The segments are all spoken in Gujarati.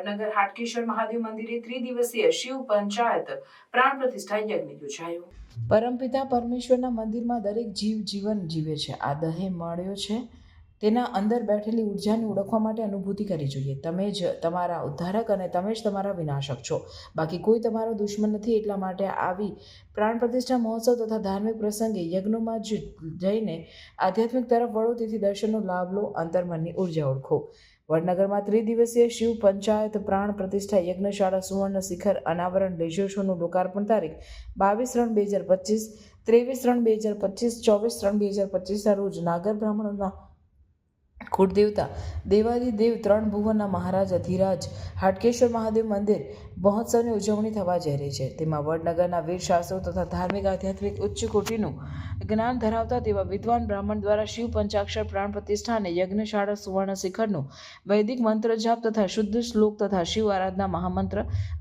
વડનગર હાટકેશ્વર મહાદેવ મંદિરે ત્રિદિવસીય શિવ પંચાયત પ્રાણ પ્રતિષ્ઠા યજ્ઞ યોજાયો। પરમપિતા પરમેશ્વરના મંદિરમાં દરેક જીવ જીવન જીવે છે। આ દેહ મળ્યો છે તેના અંદર બેઠેલી ઉર્જાને ઓળખવા માટે અનુભૂતિ કરવી જોઈએ। તમે જ તમારા ઉદ્ધારક અને તમે જ તમારા વિનાશક છો, બાકી કોઈ તમારો દુશ્મન નથી। એટલા માટે આવી પ્રાણ પ્રતિષ્ઠા મહોત્સવ તથા ધાર્મિક પ્રસંગે યજ્ઞોમાં જઈને આધ્યાત્મિક તરફ વળો, તેથી દર્શનનો લાભ લો, અંતર્મનની ઉર્જા ઓળખો। વડનગરમાં ત્રિદિવસીય શિવ પંચાયત પ્રાણ પ્રતિષ્ઠા યજ્ઞશાળા સુવર્ણ શિખર અનાવરણ લેઝર શોનું લોકાર્પણ તારીખ 22/3/2025, 23/3/2025, 24/3/2025 રોજ નાગર બ્રાહ્મણોના કુળદેવતા દેવાદિદેવ ત્રણ ભુવનના મહારાજ અધિરાજ હાટકેશ્વર મહાદેવ મંદિર મહોત્સવની ઉજવણી થવા જઈ રહી છે। તેમાં વડનગરના વીર શાસ્ત્રો તથા ધાર્મિક આધ્યાત્મિક ઉચ્ચ કોટીનું જ્ઞાન ધરાવતા તેવા વિદ્વાન બ્રાહ્મણ દ્વારા શિવ પંચાક્ષર પ્રાણ પ્રતિષ્ઠા અને યજ્ઞશાળા સુવર્ણ શિખરનું વૈદિક મંત્ર જાપ તથા શુદ્ધ શ્લોક તથા શિવ આરાધના મહામંત્ર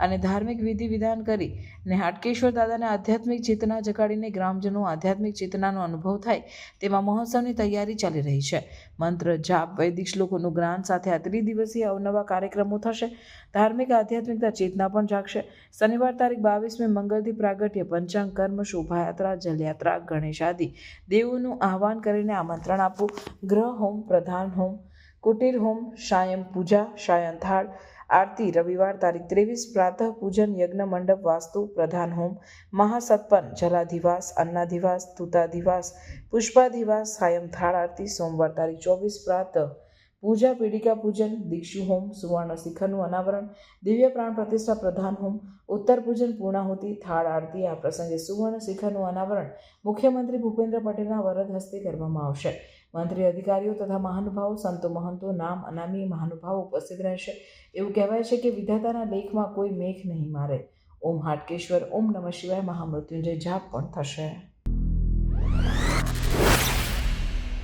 અને ધાર્મિક વિધિ વિધાન કરીને હાટકેશ્વર દાદાને આધ્યાત્મિક ચેતના જગાડીને ગ્રામજનો આધ્યાત્મિક ચેતનાનો અનુભવ થાય તેમાં મહોત્સવની તૈયારી ચાલી રહી છે। મંત્ર જાપ, વૈદિક શ્લોકોનું જ્ઞાન સાથે આ ત્રિદિવસીય અવનવા કાર્યક્રમો થશે। ધાર્મિક આધ્યાત્મિકતા ચેતના પણ જાગશે। શનિવાર તારીખ 22મી મંગળથી પ્રાગટ્ય, પંચાંગ, કર્મ, શોભાયાત્રા, જલયાત્રા, ગણેશ આદિ દેવોનું આહ્વાન કરીને આમંત્રણ આપવું। ગ્રહ હોમ, પ્રધાન હોમ, કુટીર હોમ, સાયં પૂજા, સાયંથાળ આરતી। રવિવાર તારીખ 23 પ્રાતઃ પૂજન, યજ્ઞ મંડપ, વાસ્તુ, પ્રધાન હોમ, મહાસતપન, જલાધિવાસ, અન્નાધિવાસ, તુતાધિવાસ, પુષ્પાધિવાસ, સાયંથાળ આરતી। સોમવાર તારીખ 24 પ્રાતઃ પૂજા, પીડિકા પૂજન, દીક્ષુ હોમ, સુવર્ણ શિખરનું અનાવરણ, દિવ્ય પ્રાણ પ્રતિષ્ઠા, પ્રધાન હોમ, ઉત્તર પૂજન, પૂર્ણાહુતિ, થાળ આરતી। આ પ્રસંગે સુવર્ણ શિખરનું અનાવરણ મુખ્યમંત્રી ભૂપેન્દ્ર પટેલના વરદ હસ્તે કરવામાં આવશે। મંત્રી, અધિકારીઓ તથા મહાનુભાવો, સંતો, મહંતો, નામ અનામી મહાનુભાવો ઉપસ્થિત રહેશે। એવું કહેવાય છે કે વિધાતાના લેખમાં કોઈ મેઘ નહીં મારે। ઓમ હાટકેશ્વર, ઓમ નમઃ શિવાય મહામૃત્યુંજય જાપ પણ થશે।